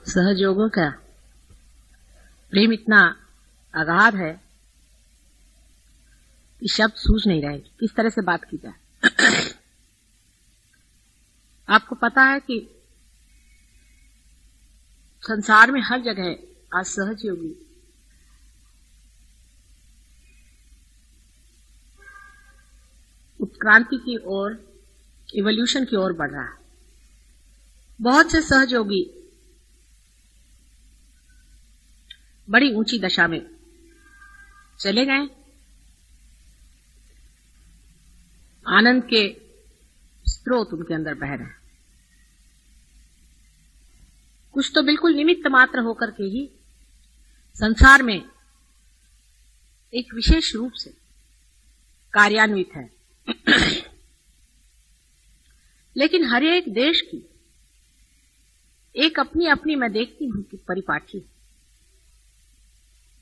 सहयोगों का प्रेम इतना अगाध है कि शब्द सूझ नहीं रहे किस तरह से बात की जाए। आपको पता है कि संसार में हर जगह आज सहयोगी उत्क्रांति की ओर, इवोल्यूशन की ओर बढ़ रहा है। बहुत से सहयोगी बड़ी ऊंची दशा में चले गए, आनंद के स्रोत उनके अंदर बह रहे हैं। कुछ तो बिल्कुल निमित्त मात्र होकर के ही संसार में एक विशेष रूप से कार्यान्वित है। लेकिन हर एक देश की एक अपनी अपनी मैं देखती हूं कि परिपाटी।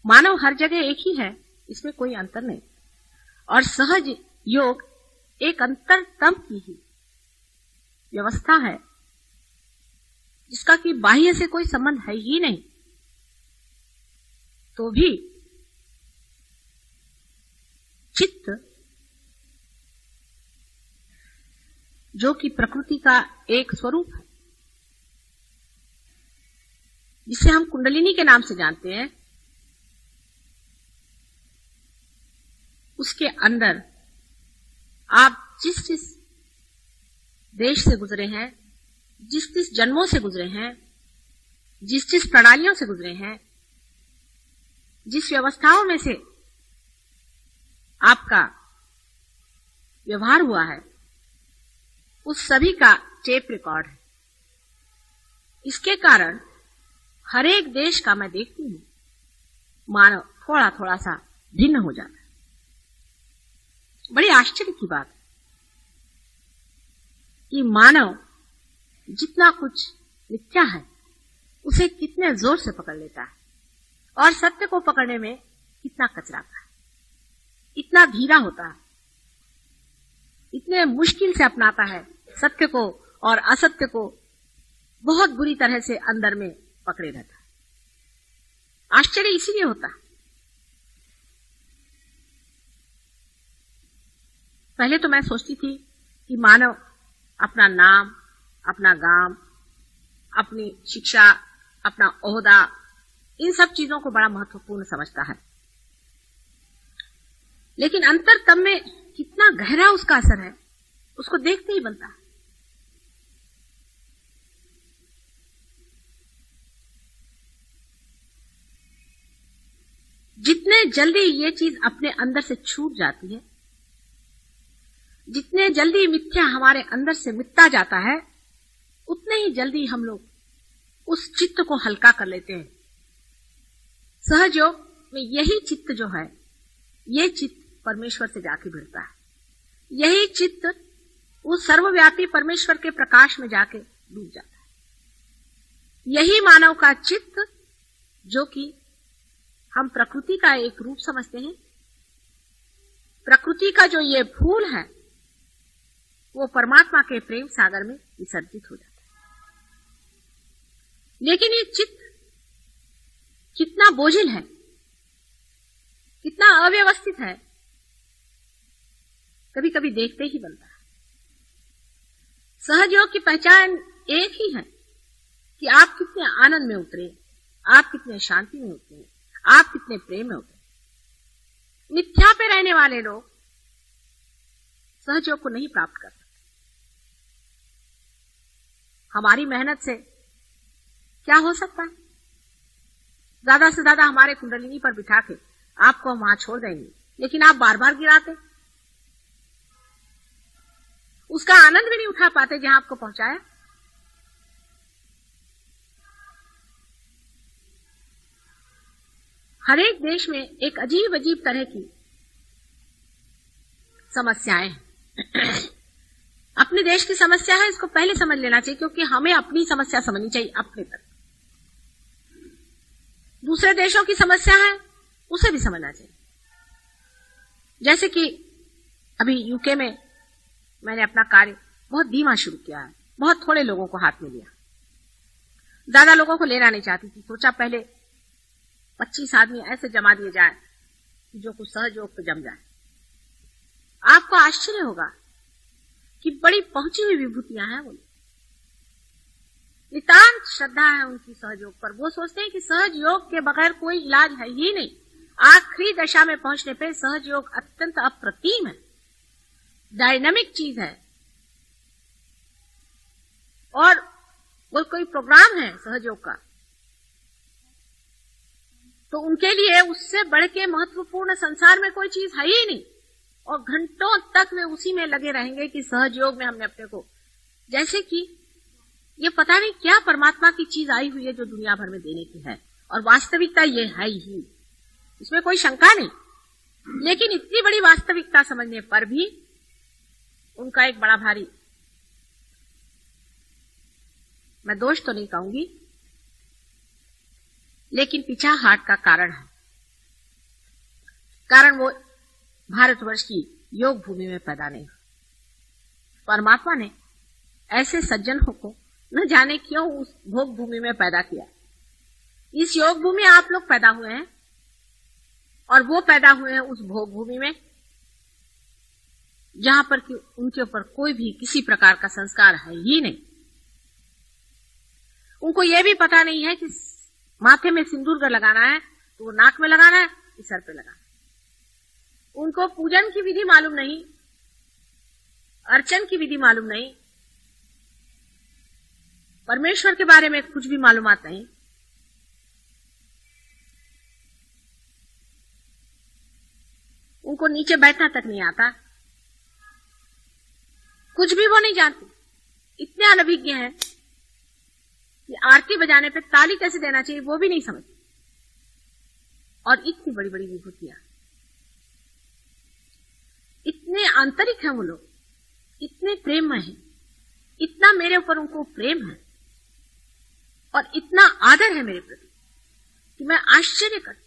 मानव हर जगह एक ही है, इसमें कोई अंतर नहीं। और सहज योग एक अंतरतम की ही व्यवस्था है जिसका कि बाह्य से कोई संबंध है ही नहीं, तो भी चित्त जो कि प्रकृति का एक स्वरूप है, जिसे हम कुंडलिनी के नाम से जानते हैं, उसके अंदर आप जिस जिस देश से गुजरे हैं, जिस जिस जन्मों से गुजरे हैं, जिस जिस प्रणालियों से गुजरे हैं, जिस व्यवस्थाओं में से आपका व्यवहार हुआ है, उस सभी का टेप रिकॉर्ड है। इसके कारण हर एक देश का मैं देखती हूं मानव थोड़ा थोड़ा सा भिन्न हो जाता है। बड़ी आश्चर्य की बात है कि मानव जितना कुछ मिथ्या है उसे कितने जोर से पकड़ लेता है और सत्य को पकड़ने में कितना कचराता है, इतना धीरा होता है, इतने मुश्किल से अपनाता है सत्य को और असत्य को, बहुत बुरी तरह से अंदर में पकड़े रहता है। आश्चर्य इसीलिए होता है। पहले तो मैं सोचती थी कि मानव अपना नाम, अपना गांव, अपनी शिक्षा, अपना ओहदा, इन सब चीजों को बड़ा महत्वपूर्ण समझता है। लेकिन अंतरतम में कितना गहरा उसका असर है, उसको देखते ही बनता है। जितने जल्दी ये चीज अपने अंदर से छूट जाती है, जितने जल्दी मिथ्या हमारे अंदर से मिटता जाता है, उतने ही जल्दी हम लोग उस चित्त को हल्का कर लेते हैं। सहयोग में यही चित्त जो है, ये चित्त परमेश्वर से जाके भिड़ता है। यही चित्त उस सर्वव्यापी परमेश्वर के प्रकाश में जाके डूब जाता है। यही मानव का चित्त जो कि हम प्रकृति का एक रूप समझते हैं, प्रकृति का जो ये फूल है, वो परमात्मा के प्रेम सागर में विसर्जित हो जाता है। लेकिन ये चित्त कितना बोझिल है, कितना अव्यवस्थित है, कभी कभी देखते ही बनता है। सहयोग की पहचान एक ही है कि आप कितने आनंद में उतरे, आप कितने शांति में उतरे, आप कितने प्रेम में उतरे। मिथ्या पे रहने वाले लोग सहयोग को नहीं प्राप्त कर सकते। हमारी मेहनत से क्या हो सकता है? ज्यादा से ज्यादा हमारे कुंडलिनी पर बिठा के आपको हम वहां छोड़ देंगे, लेकिन आप बार बार गिराते, उसका आनंद भी नहीं उठा पाते जहां आपको पहुंचाया। हर एक देश में एक अजीब अजीब तरह की समस्याएं हैं। अपने देश की समस्या है, इसको पहले समझ लेना चाहिए, क्योंकि हमें अपनी समस्या समझनी चाहिए अपने तक। दूसरे देशों की समस्या है, उसे भी समझना चाहिए। जैसे कि अभी यूके में मैंने अपना कार्य बहुत धीमा शुरू किया है, बहुत थोड़े लोगों को हाथ में लिया। ज्यादा लोगों को लेना नहीं चाहती थी। सोचा पहले 25 आदमी ऐसे जमा दिए जाए कि जो कुछ सहज योग पे जम जाए। आपको आश्चर्य होगा कि बड़ी पहुंची हुई विभूतियां हैं। वो नितांत श्रद्धा है उनकी सहज योग पर। वो सोचते हैं कि सहज योग के बगैर कोई इलाज है ही नहीं। आखिरी दशा में पहुंचने पे सहज योग अत्यंत अप्रतिम है, डायनामिक चीज है, और वो कोई प्रोग्राम है सहज योग का, तो उनके लिए उससे बढ़ के महत्वपूर्ण संसार में कोई चीज है ही नहीं। और घंटों तक वे उसी में लगे रहेंगे कि सहज योग में हमने अपने को, जैसे कि ये पता नहीं क्या परमात्मा की चीज आई हुई है जो दुनिया भर में देने की है, और वास्तविकता ये है ही, इसमें कोई शंका नहीं। लेकिन इतनी बड़ी वास्तविकता समझने पर भी उनका एक बड़ा भारी, मैं दोष तो नहीं कहूंगी, लेकिन पिछाहाट का कारण है। कारण वो भारतवर्ष की योग भूमि में पैदा नहीं। परमात्मा ने ऐसे सज्जनों को न जाने क्यों उस भोग भूमि में पैदा किया। इस योग भूमि में आप लोग पैदा हुए हैं, और वो पैदा हुए हैं उस भोग भूमि में जहां पर कि उनके ऊपर कोई भी किसी प्रकार का संस्कार है ही नहीं। उनको यह भी पता नहीं है कि माथे में सिंदूर लगाना है तो वो नाक में लगाना है कि सर पे लगाना है। उनको पूजन की विधि मालूम नहीं, अर्चन की विधि मालूम नहीं, परमेश्वर के बारे में कुछ भी मालूमात नहीं। उनको नीचे बैठना तक नहीं आता, कुछ भी वो नहीं जानते। इतने अनभिज्ञ हैं कि आरती बजाने पे ताली कैसे देना चाहिए वो भी नहीं समझते। और इतनी बड़ी बड़ी विभूतियां, इतने आंतरिक हैं वो लोग, इतने प्रेममय हैं, इतना मेरे ऊपर उनको प्रेम है और इतना आदर है मेरे प्रति कि मैं आश्चर्य करती।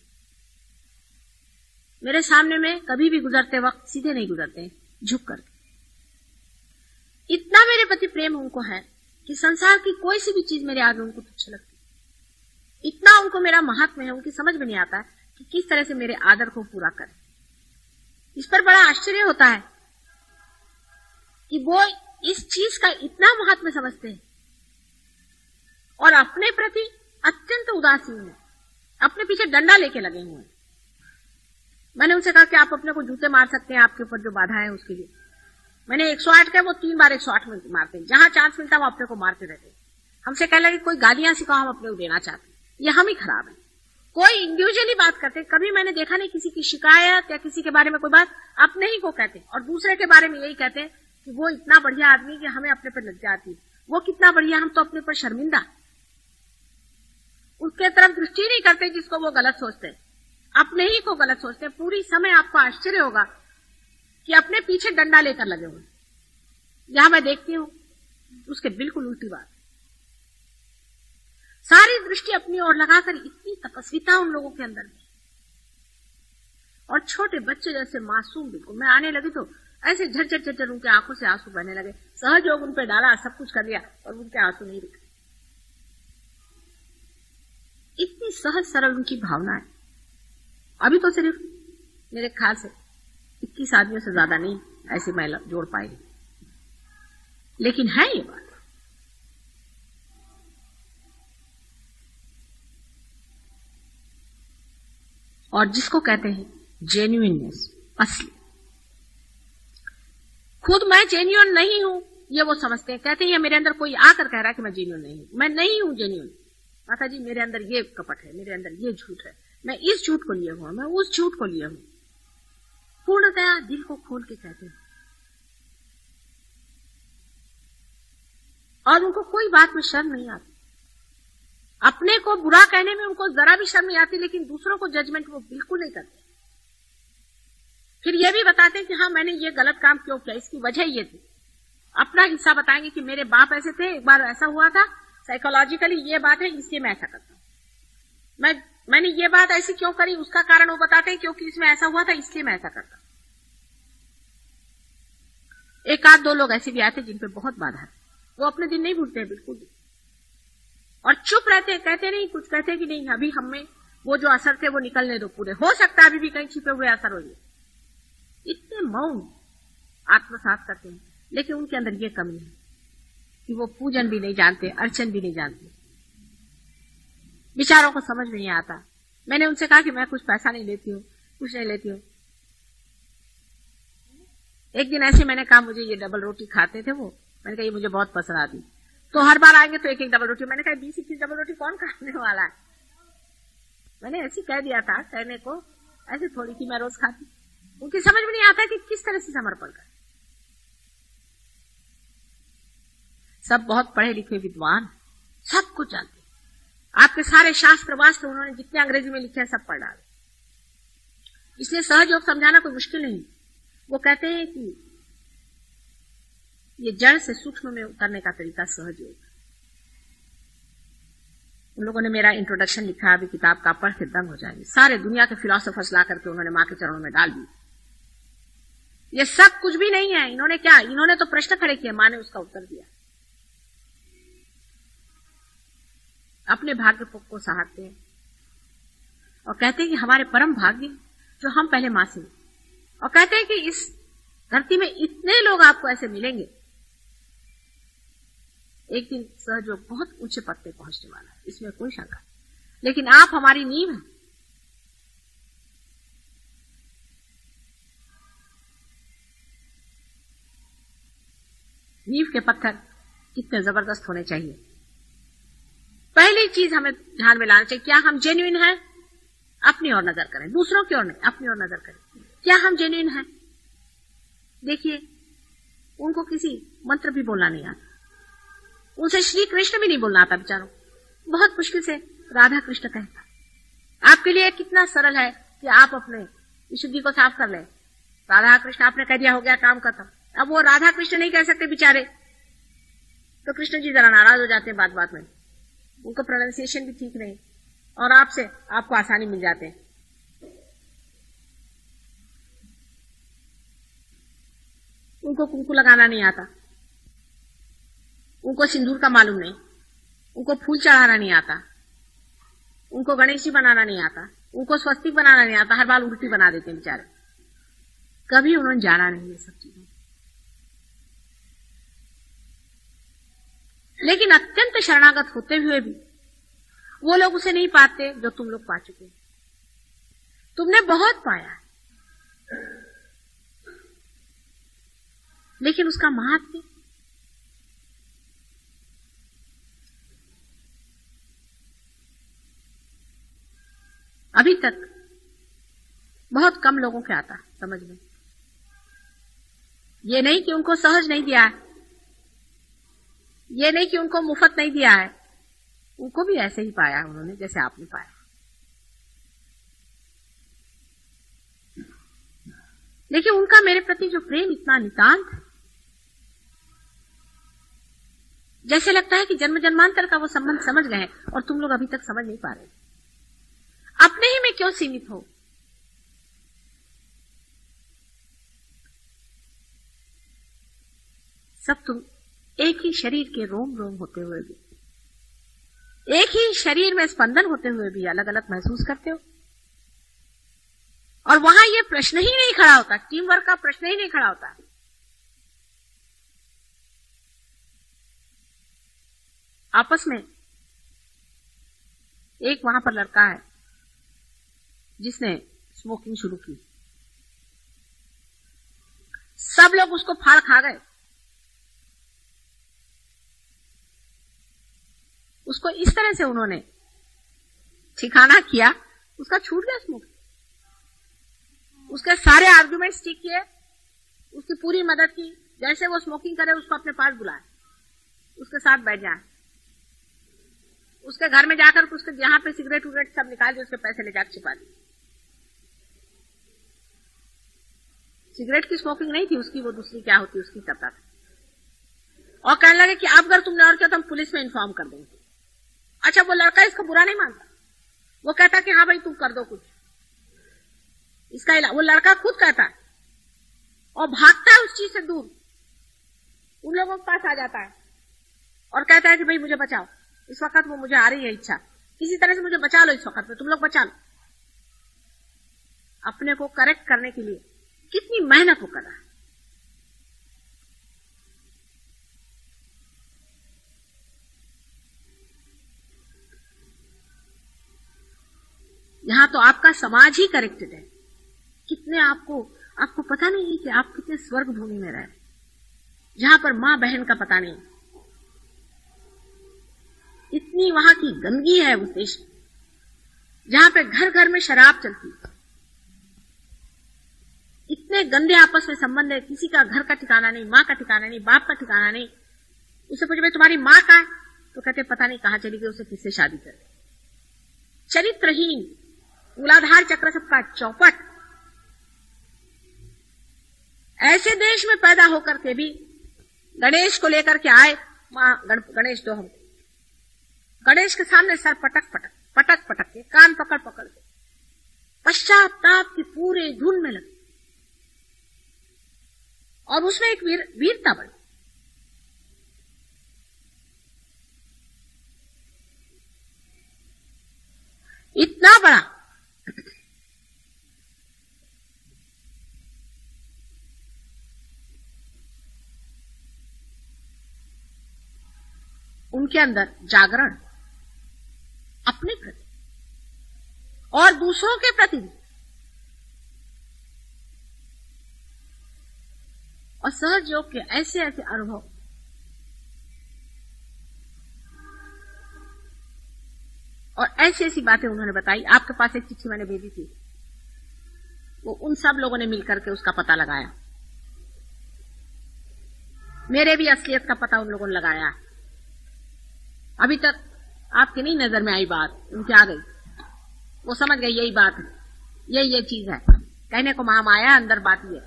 मेरे सामने में कभी भी गुजरते वक्त सीधे नहीं गुजरते, झुक करके। इतना मेरे प्रति प्रेम उनको है कि संसार की कोई सी भी चीज मेरे आगे उनको तुच्छ लगती। इतना उनको मेरा महात्म्य है, उनकी समझ में नहीं आता कि किस तरह से मेरे आदर को पूरा करें। इस पर बड़ा आश्चर्य होता है कि वो इस चीज का इतना महात्म्य समझते हैं और अपने प्रति अत्यंत उदासीन है, अपने पीछे डंडा लेके लगे हुए हैं। मैंने उनसे कहा कि आप अपने को जूते मार सकते हैं आपके ऊपर जो बाधा है उसके लिए। मैंने 108 का, वो 3 बार 108 में मारते हैं, जहां चांस मिलता वो अपने को मारते रहते हैं। हमसे कहने लगे कोई गालियां सिखाओ, हम अपने को देना चाहते हैं। ये हम ही खराब है। कोई इंडिविजुअली बात करते, कभी मैंने देखा नहीं किसी की शिकायत या किसी के बारे में कोई बात अपने ही को कहते, और दूसरे के बारे में यही कहते हैं कि वो इतना बढ़िया आदमी कि हमें अपने पर लज्जा आती है, वो कितना बढ़िया, हम तो अपने पर शर्मिंदा। उसके तरफ दृष्टि नहीं करते जिसको वो गलत सोचते हैं, अपने ही को गलत सोचते हैं। पूरी समय आपको आश्चर्य होगा कि अपने पीछे डंडा लेकर लगे हुए। यहां मैं देखती हूं उसके बिल्कुल उल्टी बात, सारी दृष्टि अपनी ओर लगाकर इतनी तपस्विता उन लोगों के अंदर में, और छोटे बच्चे जैसे मासूम बिल्कुल। मैं आने लगी तो ऐसे झरझर झरझर उनके आंखों से आंसू बहने लगे। सहज योग उन पर डाला, सब कुछ कर दिया और उनके आंसू नहीं रुके। इतनी सहज सरल उनकी भावना है। अभी तो सिर्फ मेरे ख्याल से 21 आदमियों से ज्यादा नहीं ऐसी महिला जोड़ पाएगी, लेकिन है ये बात। और जिसको कहते हैं जेन्युइननेस, असली, खुद मैं जेन्युइन नहीं हूं ये वो समझते हैं। कहते हैं मेरे अंदर कोई आकर कह रहा है कि मैं जेन्युइन नहीं हूं, मैं नहीं हूं जेन्युइन। माता जी मेरे अंदर ये कपट है, मेरे अंदर ये झूठ है, मैं इस झूठ को लिए हुआ, मैं उस झूठ को लिए हूं। पूर्णतया दिल को खोल के कहते हैं, और उनको कोई बात में शर्म नहीं आती। अपने को बुरा कहने में उनको जरा भी शर्म नहीं आती, लेकिन दूसरों को जजमेंट वो बिल्कुल नहीं करते। फिर ये भी बताते हैं कि हाँ मैंने ये गलत काम क्यों किया, इसकी वजह ये थी। अपना हिस्सा बताएंगे कि मेरे बाप ऐसे थे, एक बार ऐसा हुआ था, साइकोलॉजिकली ये बात है इसलिए मैं ऐसा करता हूं, मैंने ये बात ऐसी क्यों करी उसका कारण वो बताते हैं क्योंकि इसमें ऐसा हुआ था इसलिए मैं ऐसा करता हूं। एक आध दो लोग ऐसे भी आते जिन पे बहुत बाधा है, वो अपने दिन नहीं भूलते हैं बिल्कुल भी। और चुप रहते, कहते नहीं कुछ, कहते कि नहीं अभी हमें वो जो असर थे वो निकलने दो पूरे, हो सकता है अभी भी कहीं छिपे हुए असर हो जाए। इतने मौन आत्मसात करते हैं, लेकिन उनके अंदर ये कमी है कि वो पूजन भी नहीं जानते, अर्चन भी नहीं जानते, विचारों को समझ में नहीं आता। मैंने उनसे कहा कि मैं कुछ पैसा नहीं लेती हूँ, कुछ नहीं लेती हूँ। एक दिन ऐसे मैंने कहा मुझे ये डबल रोटी खाते थे वो, मैंने कहा ये मुझे बहुत पसंद आती, तो हर बार आएंगे तो एक एक डबल रोटी। मैंने कहा 20-21 डबल रोटी कौन खाने वाला है। मैंने ऐसे कह दिया था, कहने को ऐसे थोड़ी कि मैं रोज खाती। उनकी समझ में नहीं आता कि किस तरह से समर्पण कर। सब बहुत पढ़े लिखे विद्वान, सब कुछ जानते, आपके सारे शास्त्र वास्त्र उन्होंने जितने अंग्रेजी में लिखे हैं सब पढ़ डाले, इसलिए सहज योग समझाना कोई मुश्किल नहीं। वो कहते हैं कि ये जड़ से सूक्ष्म में उतरने का तरीका सहज योग। उन लोगों ने मेरा इंट्रोडक्शन लिखा, अभी किताब का पढ़ के दंग हो जाएंगे। सारे दुनिया के फिलोसोफर्स ला करके उन्होंने मां के चरणों में डाल दी। ये सब कुछ भी नहीं है। इन्होंने क्या, इन्होंने तो प्रश्न खड़े किए, मां ने उसका उत्तर दिया। अपने भाग्य को सहारते हैं और कहते हैं कि हमारे परम भाग्य जो हम पहले मां से, और कहते हैं कि इस धरती में इतने लोग आपको ऐसे मिलेंगे, एक दिन सहयोग बहुत ऊंचे पद पे पहुंचने वाला है, इसमें कोई शंका नहीं। लेकिन आप हमारी नींव हैं। नींव के पत्थर कितने जबरदस्त होने चाहिए। पहली चीज हमें ध्यान में लाना चाहिए, क्या हम जेन्युइन हैं? अपनी ओर नजर करें, दूसरों की ओर नहीं, अपनी ओर नजर करें। क्या हम जेन्युइन हैं? देखिए, उनको किसी मंत्र भी बोलना नहीं आता, उनसे श्री कृष्ण भी नहीं बोलना आता बेचारों, बहुत मुश्किल से राधा कृष्ण कहता। आपके लिए कितना सरल है कि आप अपने विशुद्धि को साफ कर लें। राधा कृष्ण आपने कह दिया, हो गया काम खत्म। अब वो राधा कृष्ण नहीं कह सकते बेचारे, तो कृष्ण जी जरा नाराज हो जाते हैं बात बात में, उनको प्रोनाउंसिएशन भी ठीक नहीं, और आपको आसानी मिल जाते हैं। उनको कुंकू लगाना नहीं आता, उनको सिंदूर का मालूम नहीं, उनको फूल चढ़ाना नहीं आता, उनको गणेश जी बनाना नहीं आता, उनको स्वस्तिक बनाना नहीं आता, हर बार उल्टी बना देते हैं बेचारे। कभी उन्होंने जाना नहीं ये सब चीजें। लेकिन अत्यंत शरणागत होते हुए भी वो लोग उसे नहीं पाते जो तुम लोग पा चुके। तुमने बहुत पाया, लेकिन उसका महात्म्य अभी तक बहुत कम लोगों के आता समझ में। ये नहीं कि उनको सहज नहीं दिया है, ये नहीं कि उनको मुफ्त नहीं दिया है, उनको भी ऐसे ही पाया उन्होंने जैसे आपने पाया। लेकिन उनका मेरे प्रति जो प्रेम इतना नितांत है, जैसे लगता है कि जन्म जन्मांतर का वो संबंध समझ गए हैं और तुम लोग अभी तक समझ नहीं पा रहे। अपने ही में क्यों सीमित हो? सब तुम एक ही शरीर के रोम रोम होते हुए भी, एक ही शरीर में स्पंदन होते हुए भी अलग अलग महसूस करते हो। और वहां ये प्रश्न ही नहीं खड़ा होता, टीम वर्क का प्रश्न ही नहीं खड़ा होता। आपस में एक वहां पर लड़का है जिसने स्मोकिंग शुरू की, सब लोग उसको फाड़ खा गए। उसको इस तरह से उन्होंने ठिकाना किया, उसका छूट गया स्मोकिंग। उसके सारे आर्गुमेंट्स ठीक किए, उसकी पूरी मदद की, जैसे वो स्मोकिंग करे उसको अपने पास बुलाए, उसके साथ बैठ जाए, उसके घर में जाकर उसके जहां पे सिगरेट उगरेट सब निकाल के उसके पैसे ले जाकर छिपा दिए। सिगरेट की स्मोकिंग नहीं थी उसकी, वो दूसरी क्या होती उसकी करता था। और कहने लगे कि अब अगर तुमने और किया तो हम पुलिस में इन्फॉर्म कर देंगे। अच्छा, वो लड़का इसको बुरा नहीं मानता, वो कहता कि हाँ भाई तुम कर दो कुछ इसका इलाज। वो लड़का खुद कहता है और भागता है उस चीज से दूर, उन लोगों के पास आ जाता है और कहता है कि भाई मुझे बचाओ। इस वक्त वो मुझे आ रही है इच्छा, किसी तरह से मुझे बचा लो, इस वक्त में तुम लोग बचा लो। अपने को करेक्ट करने के लिए कितनी मेहनत वो कर रहा है। यहां तो आपका समाज ही करेक्टेड है। कितने आपको पता नहीं है कि आप कितने स्वर्ग भूमि में रहे, जहां पर मां बहन का पता नहीं। इतनी वहां की गंदगी है उस देश में, जहां पे घर घर में शराब चलती है। इतने गंदे आपस में संबंध है, किसी का घर का ठिकाना नहीं, मां का ठिकाना नहीं, बाप का ठिकाना नहीं। उसे पूछे भाई तुम्हारी मां कहां है, तो कहते पता नहीं कहां चली गई, उसे किससे शादी कर। चरित्रहीन, मूलाधार चक्र सबका चौपट। ऐसे देश में पैदा होकर के भी गणेश को लेकर के आए, मां गणेश दो हमको। गणेश के सामने सर पटक पटक के, कान पकड़ के पश्चाताप की पूरे धुन में लगे, और उसमें एक वीरता बनी। इतना बड़ा उनके अंदर जागरण अपने प्रति और दूसरों के प्रति भी, और सहज योग के ऐसे ऐसे अनुभव। और ऐसी ऐसी बातें उन्होंने बताई। आपके पास एक चिट्ठी मैंने भेजी थी, वो उन सब लोगों ने मिलकर के उसका पता लगाया। मेरे भी असलियत का पता उन लोगों ने लगाया। अभी तक आपकी नहीं नजर में आई बात, उनके आ गई। वो समझ गए यही बात है, ये चीज है। कहने को महामाया, अंदर बात ये।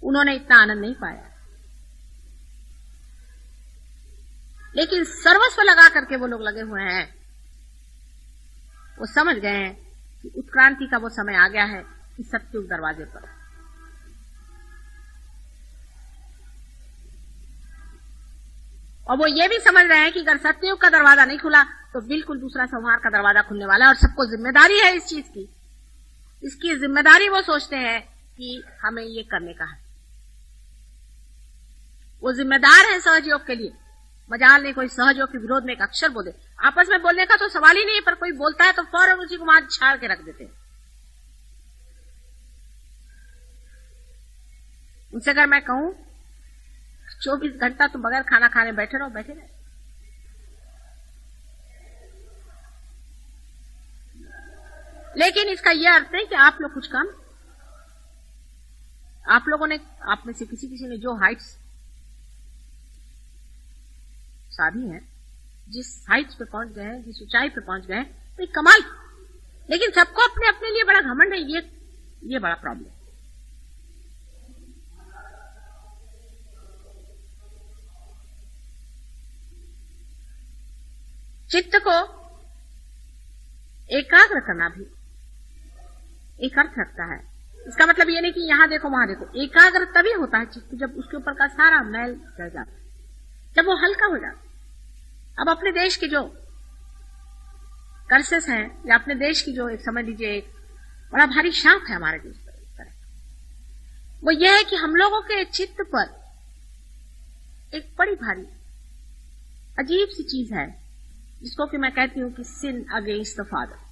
उन्होंने इतना आनंद नहीं पाया, लेकिन सर्वस्व लगा करके वो लोग लगे हुए हैं। वो समझ गए हैं कि उत्क्रांति का वो समय आ गया है कि सत्युग दरवाजे पर। और वो ये भी समझ रहे हैं कि अगर सत्युग का दरवाजा नहीं खुला तो बिल्कुल दूसरा संहार का दरवाजा खुलने वाला है, और सबको जिम्मेदारी है इस चीज की। इसकी जिम्मेदारी वो सोचते हैं कि हमें ये करने का है। वो जिम्मेदार है सहयोग के लिए। मजाल नहीं कोई सहयोग के विरोध में एक अक्षर बोले। आपस में बोलने का तो सवाल ही नहीं है, पर कोई बोलता है तो फौरन उसी को मार छाड़ के रख देते हैं। उनसे अगर मैं कहूं 24 घंटा तुम बगैर खाना खाने बैठे रहो, बैठे रहे। लेकिन इसका यह अर्थ है कि आप लोग कुछ कम, आप लोगों ने, आप में से किसी ने जो हाइट्स साधी है, जिस हाइट्स पे पहुंच गए हैं, जिस ऊंचाई पे पहुंच गए हैं, तो कमाल। लेकिन सबको अपने अपने लिए बड़ा घमंड है, ये बड़ा प्रॉब्लम। चित्त को एकाग्र करना भी एक अर्थ रखता है। इसका मतलब ये नहीं कि यहां देखो वहां देखो। एकाग्र तभी होता है चित्त जब उसके ऊपर का सारा मैल चढ़ जाता है, जब वो हल्का हो जाता है। अब अपने देश के जो कर्सेस हैं, या अपने देश की जो एक समझ लीजिए एक बड़ा भारी शाप है हमारे देश पर, वो ये है कि हम लोगों के चित्त पर एक बड़ी भारी अजीब सी चीज है, जिसको कि मैं कहती हूं कि सिन अगेंस्ट द फादर।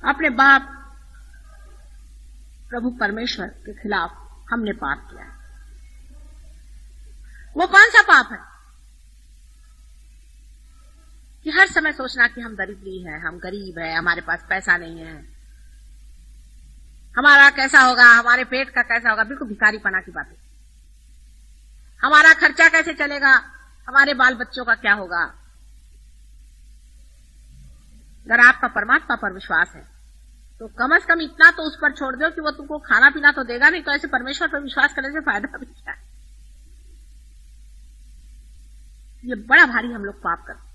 अपने बाप प्रभु परमेश्वर के खिलाफ हमने पाप किया है। वो कौन सा पाप है? कि हर समय सोचना कि हम दरिद्री है, हम गरीब है, हमारे पास पैसा नहीं है, हमारा कैसा होगा, हमारे पेट का कैसा होगा। बिल्कुल भिखारीपना की बात है। हमारा खर्चा कैसे चलेगा, हमारे बाल बच्चों का क्या होगा। अगर आपका परमात्मा पर विश्वास है तो कम से कम इतना तो उस पर छोड़ दो कि वो तुमको खाना पीना तो देगा नहीं, तो ऐसे परमेश्वर पर विश्वास करने से फायदा भी क्या है। ये बड़ा भारी हम लोग पाप करते।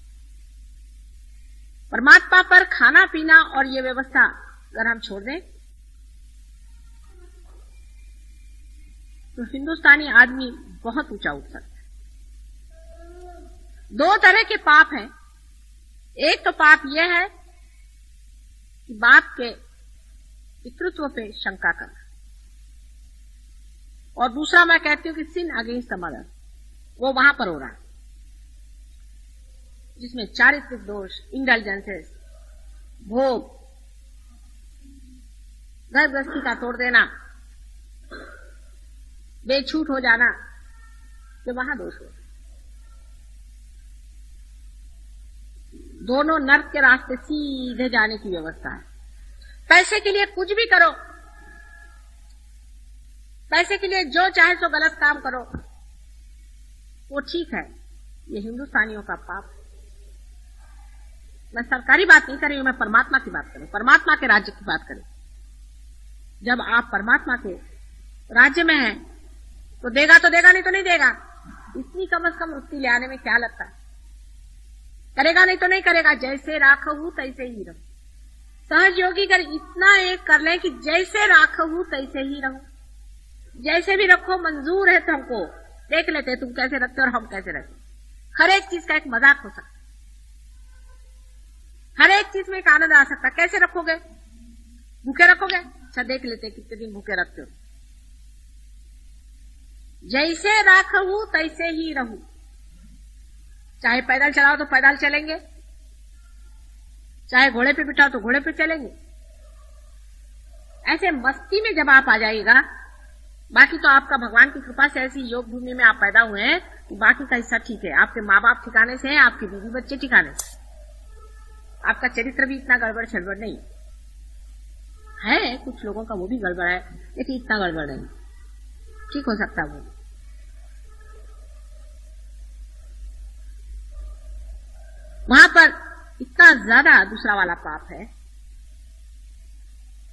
परमात्मा पर खाना पीना और ये व्यवस्था अगर हम छोड़ दें तो हिंदुस्तानी आदमी बहुत ऊंचा उठ सकता है। दो तरह के पाप हैं। एक तो पाप यह है कि बाप के पितृत्व पे शंका करना, और दूसरा मैं कहती हूँ कि सिन अगेंस्ट द मदर, वो वहां पर हो रहा है, जिसमें चारित्रिक दोष, इंडल्जेंसेस, भोग, घर गृहस्थी का तोड़ देना, बेछूट हो जाना, कि वहां दोष हो। दोनों नर्क के रास्ते सीधे जाने की व्यवस्था है। पैसे के लिए कुछ भी करो, पैसे के लिए जो चाहे सो गलत काम करो, वो ठीक है। ये हिंदुस्तानियों का पाप। मैं सरकारी बात नहीं कर रही हूं, मैं परमात्मा की बात करूं, परमात्मा के राज्य की बात करें। जब आप परमात्मा के राज्य में हैं तो देगा तो देगा, नहीं तो नहीं देगा। इतनी कम से कम वृत्ति ले आने में क्या लगता है? करेगा नहीं तो नहीं करेगा, जैसे राखहू तैसे ही रहो। सहज योगी कर इतना एक कर ले कि जैसे राखहू तैसे ही रहो, जैसे भी रखो मंजूर है तुमको, देख लेते तुम कैसे रखते और हम कैसे रखते। हर एक चीज का एक मजाक हो सकता है, हर एक चीज में एक आनंद आ सकता है। कैसे रखोगे? भूखे रखोगे? अच्छा देख लेते कितने दिन भूखे रखते हो। जैसे राखहू तैसे ही रहूं। चाहे पैदल चलाओ तो पैदल चलेंगे, चाहे घोड़े पे बिठाओ तो घोड़े पे चलेंगे। ऐसे मस्ती में जब आप आ जाइएगा, बाकी तो आपका भगवान की कृपा से ऐसी योग भूमि में आप पैदा हुए हैं कि बाकी का हिस्सा ठीक है। आपके माँ बाप ठिकाने से हैं, आपके बीवी बच्चे ठिकाने से, आपका चरित्र भी इतना गड़बड़ छड़बड़ नहीं है। कुछ लोगों का वो भी गड़बड़ है, लेकिन इतना गड़बड़ नहीं, ठीक हो सकता है वो। वहां पर इतना ज्यादा दूसरा वाला पाप है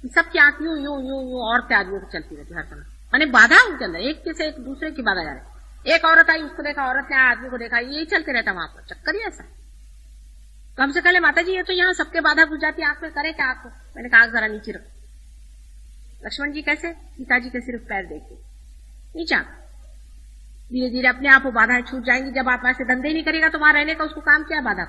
कि सबकी आंख यूं यूं यूं यूं औरतें आदमियों को चलती रहती हर समय, माने बाधा उनके अंदर, एक से एक दूसरे की बाधा जा रही। एक औरत आई, उसको देखा, औरत ने आदमी को देखा, यही चलते रहता वहां पर, चक्कर ही ऐसा। तो हमसे कहले माता जी ये तो यहाँ सबके बाधा घुस जाती है, आंख में करे क्या आपको? मैंने कहा जरा नीचे रखो। लक्ष्मण जी कैसे? सीता जी के सिर्फ पैर देखते नीचा, धीरे धीरे अपने आप वो बाधाएं छूट जाएंगी। जब आप ऐसे धंधे नहीं करेगा तो वहां रहने का उसको काम क्या है? बाधा।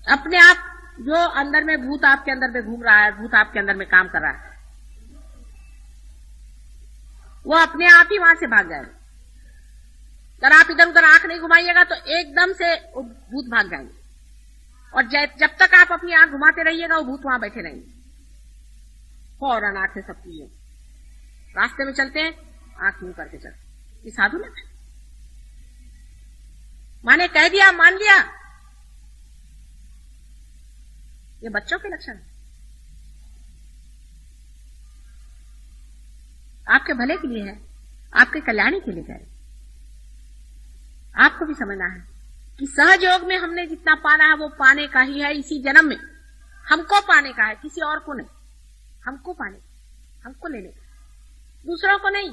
अपने आप जो अंदर में भूत आपके अंदर में घूम रहा है, भूत आपके अंदर में काम कर रहा है, वो अपने आप ही वहां से भाग जाएगा। अगर आप इधर उधर आंख नहीं घुमाइएगा तो एकदम से वो भूत भाग जाएंगे, और जब तक आप अपनी आंख घुमाते रहिएगा वो भूत वहां बैठे रहेंगे। फौरन आंखें सबकी है, रास्ते में चलते हैं आंख मुंह करके चलते। ये साधु लक्षण, माने कह दिया मान लिया, ये बच्चों के लक्षण है। आपके भले के लिए है, आपके कल्याणी के लिए है। आपको भी समझना है कि सहज योग में हमने जितना पाना है वो पाने का ही है। इसी जन्म में हमको पाने का है, किसी और को नहीं। हमको पाने, हमको लेने का, दूसरों को नहीं।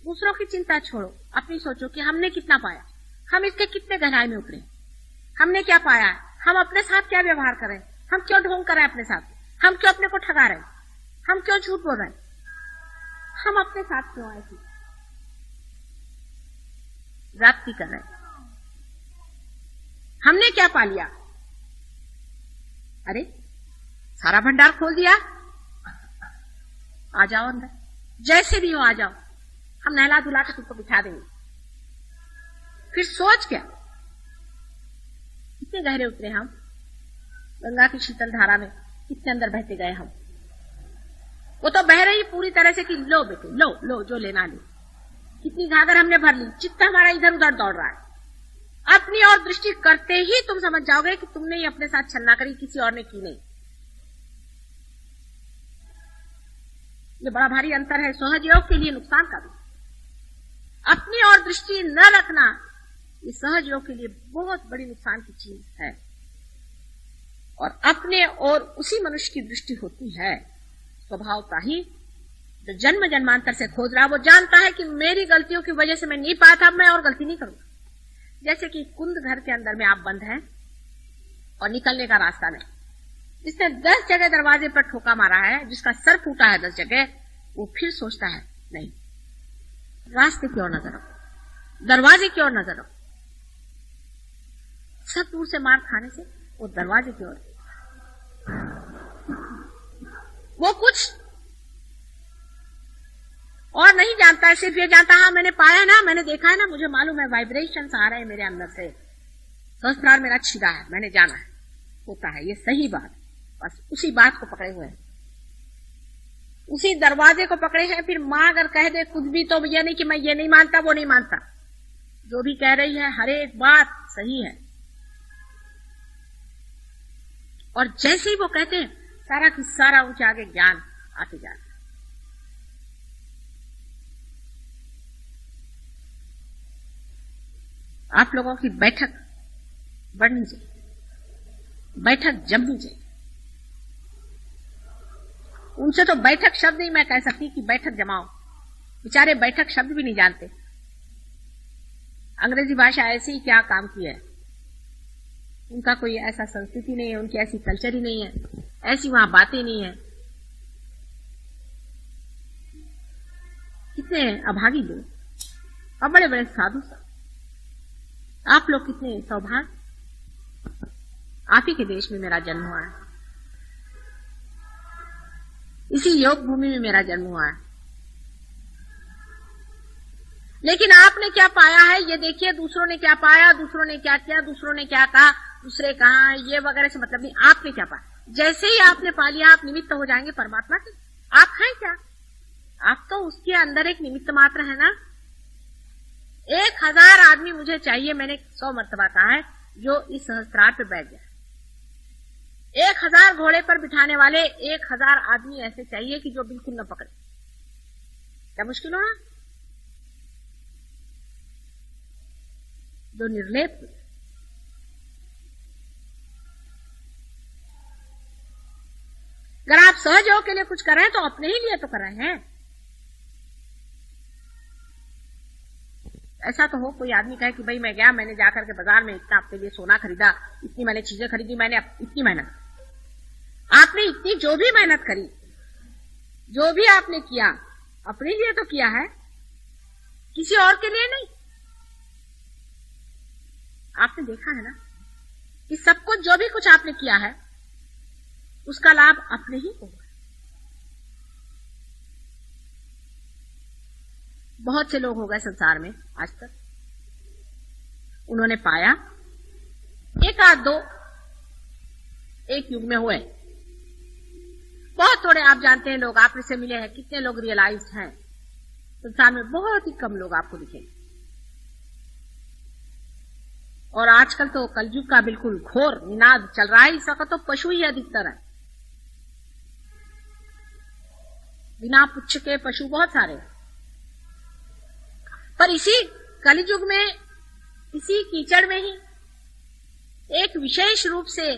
दूसरों की चिंता छोड़ो, अपनी सोचो कि हमने कितना पाया, हम इसके कितने गहराई में उतरे, हमने क्या पाया है, हम अपने साथ क्या व्यवहार कर रहे हैं, हम क्यों ढोंग कर रहे हैं अपने साथ, हम क्यों अपने को ठगा रहे हैं, हम क्यों झूठ बोल रहे हैं, हम अपने साथ क्यों ऐसी जाति कर रहे हैं, हमने क्या पा लिया। अरे सारा भंडार खोल दिया, आ जाओ अंदर, जैसे भी हो आ जाओ, हम नहला धुला के तुमको बिठा देंगे। फिर सोच क्या, कितने गहरे उतरे हम, गंगा की शीतल धारा में कितने अंदर बहते गए हम। वो तो बह रही पूरी तरह से कि लो बेटे लो लो, जो लेना ले। कितनी घाघर हमने भर ली, चित्त हमारा इधर उधर दौड़ रहा है। अपनी और दृष्टि करते ही तुम समझ जाओगे कि तुमने ही अपने साथ छलना करी, किसी और ने की नहीं। ये बड़ा भारी अंतर है सहज योग के लिए नुकसान का भी। अपनी और दृष्टि न रखना ये सहज योग के लिए बहुत बड़ी नुकसान की चीज है। और अपने और उसी मनुष्य की दृष्टि होती है स्वभावता ही, जो जन्म जन्मांतर से खोज रहा, वो जानता है कि मेरी गलतियों की वजह से मैं नहीं पाया था, मैं और गलती नहीं करूंगा। जैसे कि कुंद घर के अंदर में आप बंद हैं और निकलने का रास्ता नहीं, जिसने 10 जगह दरवाजे पर ठोका मारा है, जिसका सर फूटा है 10 जगह, वो फिर सोचता है नहीं, रास्ते की ओर नजर रखो, दरवाजे की ओर नजर रखो। सब दूर से मार खाने से वो दरवाजे की ओर, वो कुछ और नहीं जानता है, सिर्फ ये जानता है हाँ मैंने पाया ना, मैंने देखा है ना, मुझे मालूम है वाइब्रेशंस आ रहे हैं मेरे अंदर से, सहस्त्रार मेरा छिदा है, मैंने जाना है, होता है ये सही बात। बस उसी बात को पकड़े हुए हैं, उसी दरवाजे को पकड़े हैं। फिर मां अगर कह दे कुछ भी तो ये नहीं कि मैं ये नहीं मानता वो नहीं मानता, जो भी कह रही है हर एक बात सही है। और जैसे ही वो कहते हैं सारा की सारा उनके आगे ज्ञान आते जाता है। आप लोगों की बैठक बढ़नी चाहिए, बैठक जमनी चाहिए। उनसे तो बैठक शब्द ही मैं कह सकती कि बैठक जमाओ, बेचारे बैठक शब्द भी नहीं जानते। अंग्रेजी भाषा ऐसे ही क्या काम की है, उनका कोई ऐसा संस्कृति नहीं है, उनकी ऐसी कल्चर ही नहीं है, ऐसी वहां बातें नहीं है। कितने अभागी लोग और बड़े बड़े साधु सब, आप लोग कितने सौभाग्य, आप ही के देश में मेरा जन्म हुआ है, इसी योग भूमि में मेरा जन्म हुआ है। लेकिन आपने क्या पाया है ये देखिए, दूसरों ने क्या पाया, दूसरों ने क्या किया, दूसरों ने क्या कहा, दूसरे कहा, ये वगैरह से मतलब नहीं। आपने क्या पाया, जैसे ही आपने पा लिया आप निमित्त हो जाएंगे परमात्मा के। आप हैं क्या, आप तो उसके अंदर एक निमित्त मात्र है ना। 1000 आदमी मुझे चाहिए, मैंने 100 मर्तबा कहा है, जो इस सहस्त्रार पे बैठ जाए। 1000 घोड़े पर बिठाने वाले 1000 आदमी ऐसे चाहिए कि जो बिल्कुल न पकड़े। क्या मुश्किल हो, जो निर्लेप। अगर आप सहज हो के लिए कुछ कर रहे हैं तो अपने ही लिए तो कर रहे हैं। ऐसा तो हो कोई आदमी कहे कि भाई मैं गया, मैंने जाकर के बाजार में इतना आपके लिए सोना खरीदा, इतनी मैंने चीजें खरीदी, मैंने इतनी मेहनत। आपने इतनी जो भी मेहनत करी, जो भी आपने किया, अपने लिए तो किया है, किसी और के लिए नहीं। आपने देखा है ना कि सब कुछ जो भी कुछ आपने किया है उसका लाभ अपने ही को। बहुत से लोग हो गए संसार में आज तक, उन्होंने पाया, एक आध दो एक युग में हुए, बहुत थोड़े आप जानते हैं लोग आपने से मिले हैं। कितने लोग रियलाइज्ड हैं संसार में, बहुत ही कम लोग आपको दिखेंगे। और आजकल तो कलयुग का बिल्कुल घोर निनाद चल रहा है, इस वक्त तो पशु ही अधिकतर है, बिना पुच्छ के पशु बहुत सारे हैं। पर इसी कलयुग में, इसी कीचड़ में ही एक विशेष रूप से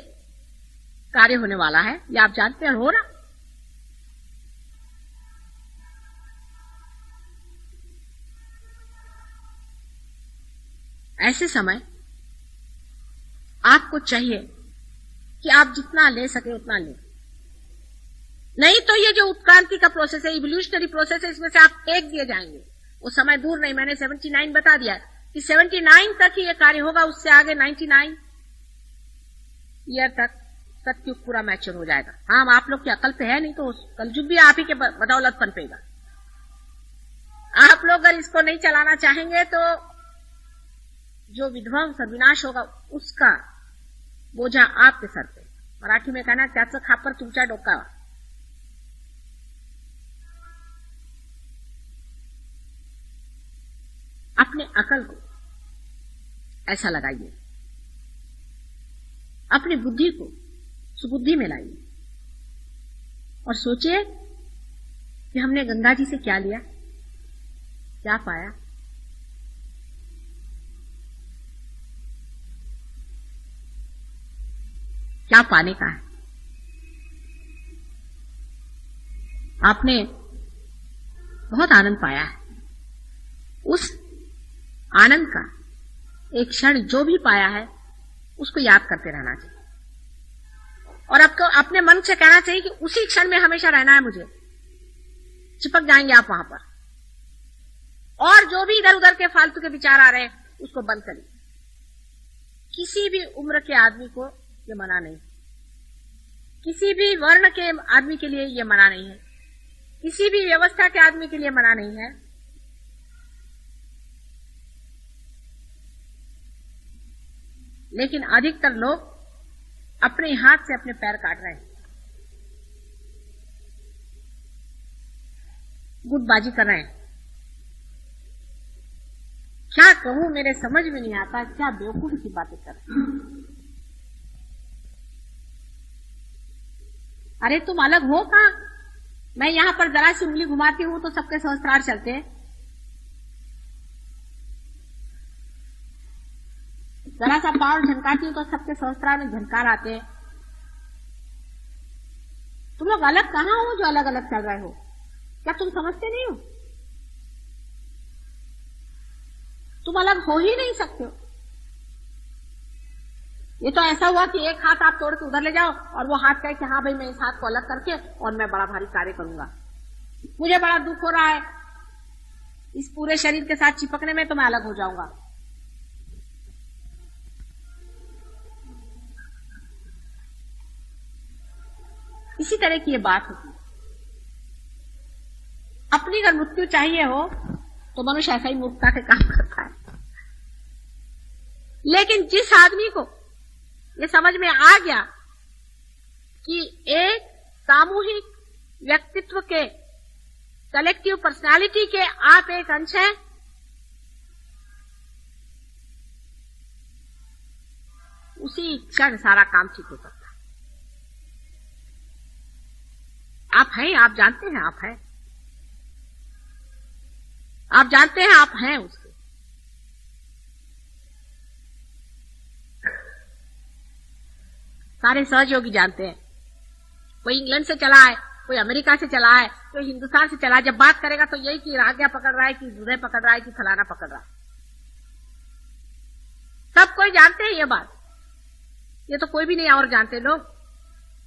कार्य होने वाला है, ये आप जानते हैं, हो रहा। ऐसे समय आपको चाहिए कि आप जितना ले सके उतना ले, नहीं तो ये जो उत्क्रांति का प्रोसेस है, इवोल्यूशनरी प्रोसेस है, इसमें से आप फेंक दिए जाएंगे। वो समय दूर नहीं, मैंने 79 बता दिया कि 79 तक ही ये कार्य होगा, उससे आगे 99 ईयर तक सत्युग पूरा मैच्योर हो जाएगा। हाँ, हम आप लोग की अकल पे है, नहीं तो कलयुग भी आप ही के बदौलत पनपेगा। आप लोग अगर इसको नहीं चलाना चाहेंगे तो जो विध्वंस और विनाश होगा उसका बोझा आपके सर पे। मराठी में कहना, त्याचं खापर तुमच्या डोक्यावर। अपने अकल को ऐसा लगाइए, अपनी बुद्धि को सुबुद्धि में लाइए और सोचिए कि हमने गंगा जी से क्या लिया, क्या पाया। क्या पाने का है। आपने बहुत आनंद पाया है, उस आनंद का एक क्षण जो भी पाया है उसको याद करते रहना चाहिए। और आपको अपने मन से कहना चाहिए कि उसी क्षण में हमेशा रहना है मुझे, चिपक जाएंगे आप वहां पर। और जो भी इधर उधर के फालतू के विचार आ रहे हैं उसको बंद करिए। किसी भी उम्र के आदमी को ये मना नहीं, किसी भी वर्ण के आदमी के लिए ये मना नहीं है, किसी भी व्यवस्था के आदमी के लिए मना नहीं है। लेकिन अधिकतर लोग अपने हाथ से अपने पैर काट रहे हैं, गुटबाजी कर रहे हैं। क्या कहूं, मेरे समझ में नहीं आता, क्या बेवकूफी की बातें कर रहे हैं। अरे तुम अलग हो कहां? मैं यहां पर जरा सी उंगली घुमाती हूं तो सबके सहस्त्रार चलते हैं, जरा सा पाँव झनकाती हूं तो सबके सहस्त्रार में झनकार आते हैं। तुम लोग अलग कहां हो जो अलग अलग चल रहे हो? क्या तुम समझते नहीं हो? तुम अलग हो ही नहीं सकते हो। ये तो ऐसा हुआ कि एक हाथ आप तोड़ के उधर ले जाओ और वो हाथ कहे कि हाँ भाई मैं इस हाथ को अलग करके और मैं बड़ा भारी कार्य करूंगा। मुझे बड़ा दुख हो रहा है इस पूरे शरीर के साथ चिपकने में, तो मैं अलग हो जाऊंगा। इसी तरह की ये बात होती है। अपनी अगर मृत्यु चाहिए हो तो मनुष्य ऐसा ही मूर्खता के काम करता है। लेकिन जिस आदमी को ये समझ में आ गया कि एक सामूहिक व्यक्तित्व के, कलेक्टिव पर्सनालिटी के आप एक अंश हैं, उसी क्षण सारा काम ठीक हो सकता है। आप हैं, आप जानते हैं आप हैं, आप जानते हैं आप हैं उसके। सारे सहयोगी जानते हैं। कोई इंग्लैंड से चला है, कोई अमेरिका से चला है, कोई हिंदुस्तान से चला है। जब बात करेगा तो यही कि आज्ञा पकड़ रहा है, कि हृदय पकड़ रहा है, कि फलाना पकड़ रहा है। सब कोई जानते हैं ये बात। ये तो कोई भी नहीं और जानते लोग।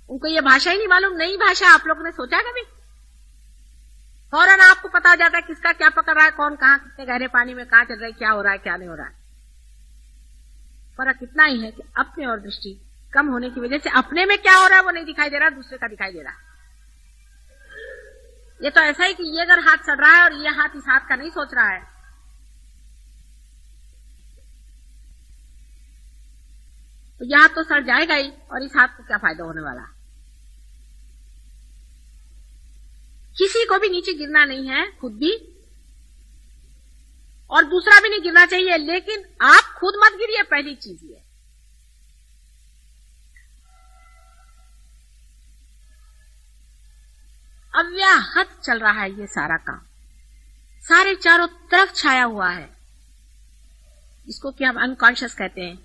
उनको ये भाषा ही नहीं मालूम। नई भाषा आप लोगों ने सोचा कभी? फौरन आपको पता हो जाता है किसका क्या पकड़ रहा है, कौन कहां कितने गहरे पानी में कहां चल रहा है, क्या हो रहा है क्या नहीं हो रहा है। फर्क इतना ही है कि अपने और दृष्टि कम होने की वजह से अपने में क्या हो रहा है वो नहीं दिखाई दे रहा, दूसरे का दिखाई दे रहा है। ये तो ऐसा ही कि ये अगर हाथ चढ़ रहा है और ये हाथ इस हाथ का नहीं सोच रहा है, तो यह हाथ तो सड़ जाएगा ही, और इस हाथ को क्या फायदा होने वाला। किसी को भी नीचे गिरना नहीं है, खुद भी, और दूसरा भी नहीं गिरना चाहिए। लेकिन आप खुद मत गिरिए, पहली चीज ये। अव्याहत चल रहा है ये सारा काम, सारे चारों तरफ छाया हुआ है, जिसको कि हम अनकॉन्शियस कहते हैं,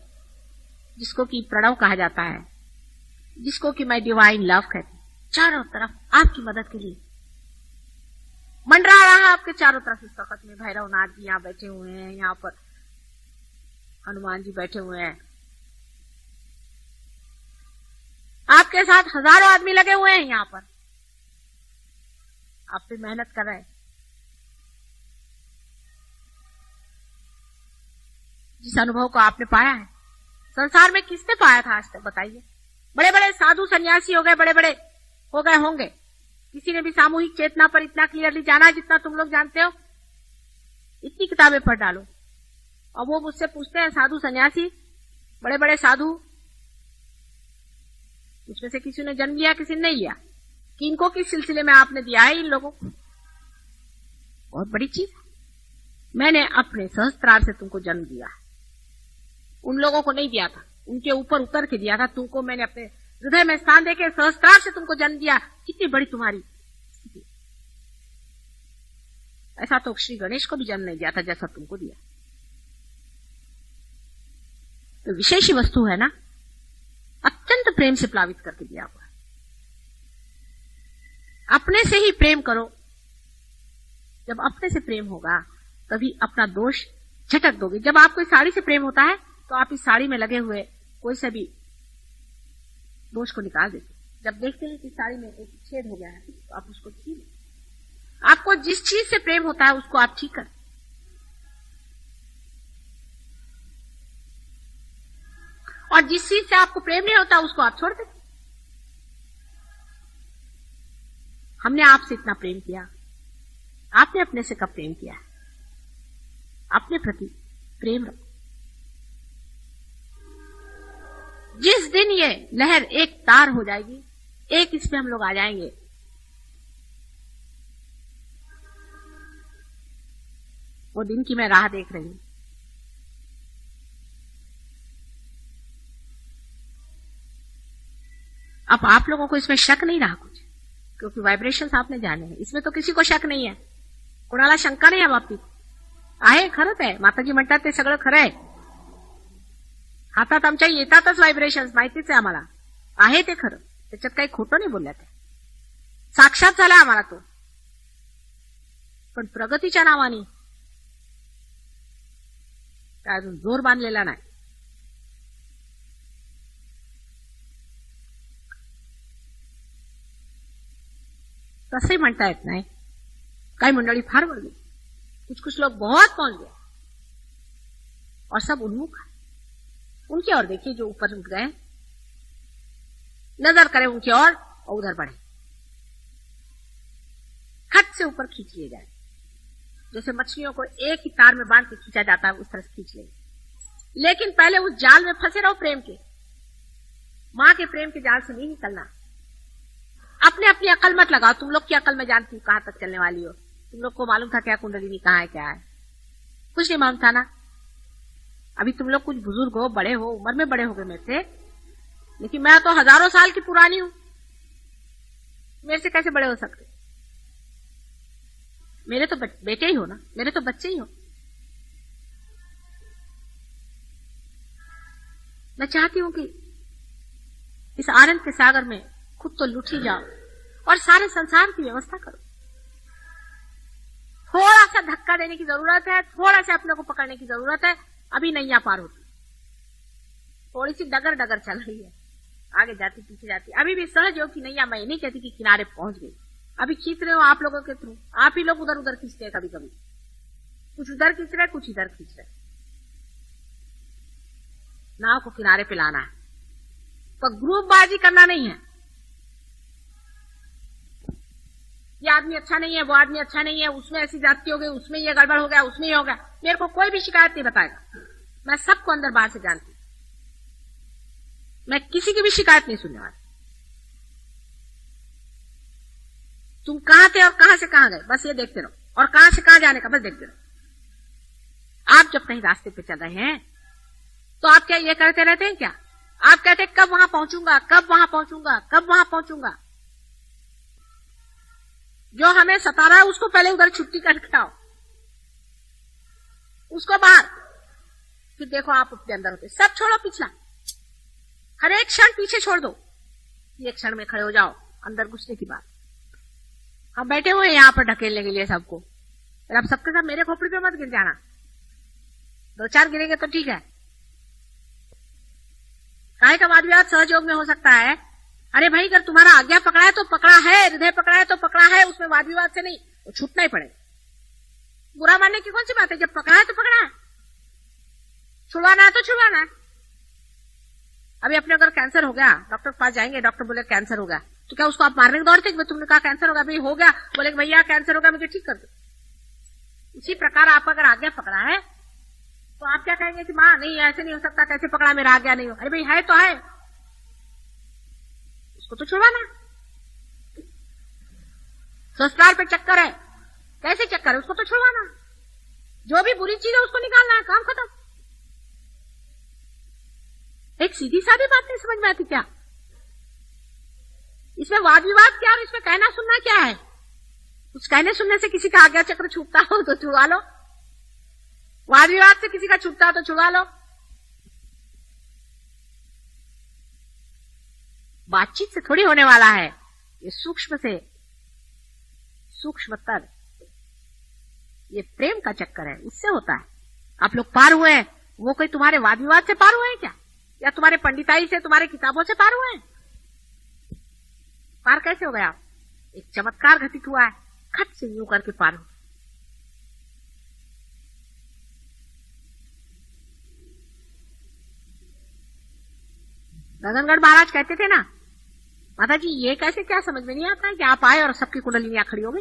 जिसको कि प्रणव कहा जाता है, जिसको कि मैं डिवाइन लव कहती हूं। चारों तरफ आपकी मदद के लिए मंडरा रहा है, आपके चारों तरफ इस वक्त में भैरवनाथ जी यहाँ बैठे हुए हैं, यहाँ पर हनुमान जी बैठे हुए हैं, आपके साथ हजारों आदमी लगे हुए हैं यहाँ पर, आप पे मेहनत कर रहे हैं। जिस अनुभव को आपने पाया है, संसार में किसने पाया था आज तक बताइए? बड़े बड़े साधु सन्यासी हो गए, बड़े बड़े हो गए होंगे, किसी ने भी सामूहिक चेतना पर इतना क्लियरली जाना जितना तुम लोग जानते हो? इतनी किताबें पढ़ डालो। और वो मुझसे पूछते हैं, साधु सन्यासी, बड़े बड़े साधु, उसमें से किसी ने जन्म लिया, किसी ने नहीं लिया, किनको किस सिलसिले में आपने दिया है इन लोगों को? बहुत बड़ी चीज है। मैंने अपने सहस्त्रार से तुमको जन्म दिया, उन लोगों को नहीं दिया था, उनके ऊपर उतर के दिया था। तुमको मैंने अपने हृदय में स्थान देके सहस्त्रार से तुमको जन्म दिया। कितनी बड़ी तुम्हारी स्थिति। ऐसा तो श्री गणेश को भी जन्म नहीं दिया था जैसा तुमको दिया। तो विशेष वस्तु है ना, अत्यंत प्रेम से प्लावित करके दिया हुआ। अपने से ही प्रेम करो। जब अपने से प्रेम होगा तभी अपना दोष झटक दोगे। जब आपको इस साड़ी से प्रेम होता है तो आप इस साड़ी में लगे हुए कोई से भी दोष को निकाल देते। जब देखते हैं कि साड़ी में एक छेद हो गया है तो आप उसको ठीक, आपको जिस चीज से प्रेम होता है उसको आप ठीक करें। और जिस चीज से आपको प्रेम नहीं होता उसको आप छोड़ दें। हमने आपसे इतना प्रेम किया, आपने अपने से कब प्रेम किया? अपने प्रति प्रेम रखो। जिस दिन ये लहर एक तार हो जाएगी, एक इसमें हम लोग आ जाएंगे, वो दिन की मैं राह देख रही हूं। अब आप लोगों को इसमें शक नहीं रहा कुछ, क्योंकि वाइब्रेशंस आपने जाने हैं, इसमें तो किसी को शक नहीं है, कोणाला शंका नाही या बाबतीत। आहे, खरंच आहे, माताजी म्हणतात ते सगळं खरं आहे। हातात आमच्या येतातच व्हायब्रेशन्स, माहितीच आहे आम्हाला, आहे ते खरं, त्याच्यात काही खोटं नाही बोलल्यात, साक्षात झाला आम्हाला तो। पण प्रगतीच्या नावाने काय अजून जोर बांधलेला नाही। तसंही म्हणता येत नाही, काही मंडळी फार बढ़ गई, कुछ लोग बहुत पहुंच गए और सब उन्मुख है। उनकी ओर देखिए जो ऊपर उठ गए, नजर करें उनकी ओर और उधर बढ़े, खट से ऊपर खींच लिए जाए। जैसे मछलियों को एक ही तार में बांध के खींचा जाता है उस तरह से खींच लेंगे। लेकिन पहले उस जाल में फंसे रहो प्रेम के, मां के प्रेम के जाल से नहीं निकलना। अपने अपनी अकल मत लगाओ, तुम लोग की अकल में जानती हूँ कहां तक चलने वाली हो। तुम लोग को मालूम था क्या कुंडलिनी कहाँ है, क्या है, कुछ नहीं मालूम था ना। अभी तुम लोग कुछ बुजुर्ग हो, बड़े हो, उम्र में बड़े हो गए मेरे से, लेकिन मैं तो हजारों साल की पुरानी हूं, मेरे से कैसे बड़े हो सकते? मेरे तो बेटे ही हो ना, मेरे तो बच्चे ही हो। मैं चाहती हूं कि इस आनंद के सागर में खुद तो लुट ही जाओ और सारे संसार की व्यवस्था करो। थोड़ा सा धक्का देने की जरूरत है, थोड़ा सा अपने को पकड़ने की जरूरत है, अभी नैया पार होती, थोड़ी सी डगर डगर चल रही है, आगे जाती पीछे जाती। अभी भी सहज योग की नैया, मैं नहीं कहती कि किनारे पहुंच गई, अभी खींच रहे हो आप लोगों के थ्रू, आप ही लोग उधर उधर खींचते हैं, कभी कभी कुछ उधर खींच रहे, कुछ इधर खींच रहे। नाव को किनारे पे लाना है, पर ग्रुपबाजी करना नहीं है। ये आदमी अच्छा नहीं है, वो आदमी अच्छा नहीं है, उसमें ऐसी जाति हो गई, उसमें ये गड़बड़ हो गया, उसमें ये हो गया। मेरे को कोई भी शिकायत नहीं बताएगा, मैं सबको अंदर बाहर से जानती हूं, मैं किसी की भी शिकायत नहीं सुनने वाली। तुम कहां थे और कहां से कहां गए, बस ये देखते रहो, और कहां से कहां जाने का बस देखते रहो। आप जब कहीं रास्ते पे चल रहे हैं तो आप क्या ये करते रहते हैं क्या? आप कहते हैं कब वहां पहुंचूंगा, कब वहां पहुंचूंगा, कब वहां पहुंचूंगा। जो हमें सता रहा है उसको पहले उधर छुट्टी करके आओ, उसको बाहर, फिर देखो आप अपने अंदर होते। सब छोड़ो पिछला, हर एक क्षण पीछे छोड़ दो, ये क्षण में खड़े हो जाओ, अंदर घुसने की बात। हम बैठे हुए हैं यहाँ पर ढकेलने के लिए सबको, फिर आप सबके साथ मेरे खोपड़ी पे मत गिर जाना, दो चार गिरेंगे तो ठीक है। काहे का वाद विवाद सहयोग में हो सकता है। अरे भाई अगर तुम्हारा आज्ञा पकड़ा है तो पकड़ा है, हृदय पकड़ा है तो पकड़ा है, उसमें वाद विवाद से नहीं, वो छूटना ही पड़ेगा। बुरा मानने की कौन सी बात है, जब पकड़ा है तो पकड़ा है, छुड़वाना है तो छुड़वाना है। अभी अपने अगर कैंसर हो गया, डॉक्टर के पास जाएंगे, डॉक्टर बोले कैंसर हो गया, तो क्या उसको आप मारने के दौड़ते कि तुमने कहा कैंसर हो गया, भाई हो गया, बोले भैया कैंसर हो गया मुझे ठीक कर दो। इसी प्रकार आप अगर आज्ञा पकड़ा है तो आप क्या कहेंगे कि मां नहीं ऐसे नहीं हो सकता, कैसे पकड़ा, मेरा आज्ञा नहीं हो। अरे भाई है तो है, उसको तो छुड़वाना। ससुराल पे चक्कर है, कैसे चक्कर है, उसको तो छुड़वाना। जो भी बुरी चीज है उसको निकालना है, काम खत्म। एक सीधी सादी बात नहीं समझ में आती क्या? इसमें वाद विवाद क्या और इसमें कहना सुनना क्या है? कुछ कहने सुनने से किसी का आज्ञा चक्र छूटता हो तो छुड़वा लो, वाद विवाद से किसी का छूटता हो तो छुड़वा लो। बातचीत से थोड़ी होने वाला है, ये सूक्ष्म से सूक्ष्मतर, ये प्रेम का चक्कर है, इससे होता है। आप लोग पार हुए हैं, वो कोई तुम्हारे वाद विवाद से पार हुए हैं क्या, या तुम्हारे पंडिताई से, तुम्हारे किताबों से पार हुए हैं? पार कैसे हो गया? एक चमत्कार घटित हुआ है, खट से यूं करके पार हो। गगनगढ़ महाराज कहते थे ना, माता जी ये कैसे, क्या समझ में नहीं आता है कि आप आए और सबकी कुंडलिनियां खड़ी हो गई?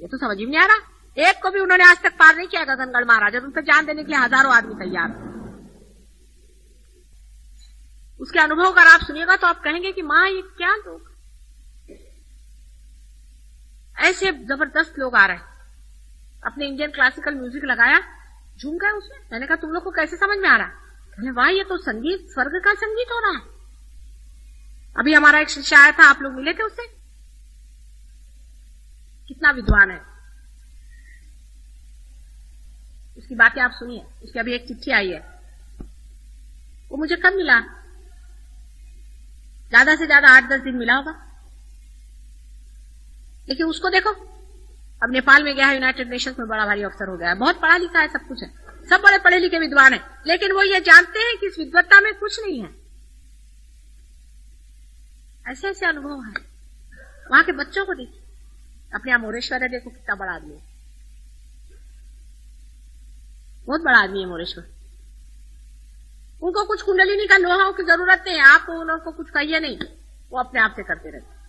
ये तो समझ ही नहीं आ रहा। एक को भी उन्होंने आज तक पार नहीं किया गगनगढ़ महाराज, और उन पर जान देने के लिए हजारों आदमी तैयार। उसके अनुभव अगर आप सुनिएगा तो आप कहेंगे कि माँ ये क्या लोग, ऐसे जबरदस्त लोग आ रहे हैं। अपने इंडियन क्लासिकल म्यूजिक लगाया, झूम गए उसमें। मैंने कहा तुम लोग को कैसे समझ में आ रहा है? वाह ये तो संगीत, स्वर्ग का संगीत हो रहा है। अभी हमारा एक शिष्य आया था, आप लोग मिले थे उससे, कितना विद्वान है। उसकी बातें आप सुनिए। उसकी अभी एक चिट्ठी आई है, वो मुझे कब मिला? ज्यादा से ज्यादा 8-10 दिन मिला होगा। लेकिन उसको देखो, अब नेपाल में गया है, यूनाइटेड नेशंस में बड़ा भारी अफसर हो गया है, बहुत पढ़ा लिखा है, सब कुछ है, सब बड़े पढ़े लिखे विद्वान है। लेकिन वो ये जानते हैं कि इस विद्वत्ता में कुछ नहीं है। ऐसे ऐसे अनुभव है। वहां के बच्चों को देखिए, अपने मोरेश्वर है, देखो कितना बड़ा आदमी है, बहुत बड़ा आदमी है मोरेश्वर। उनको कुछ कुंडलिनी का लोहाओं की जरूरत नहीं है, आप उनको कुछ कहिए नहीं, वो अपने आप से करते रहते।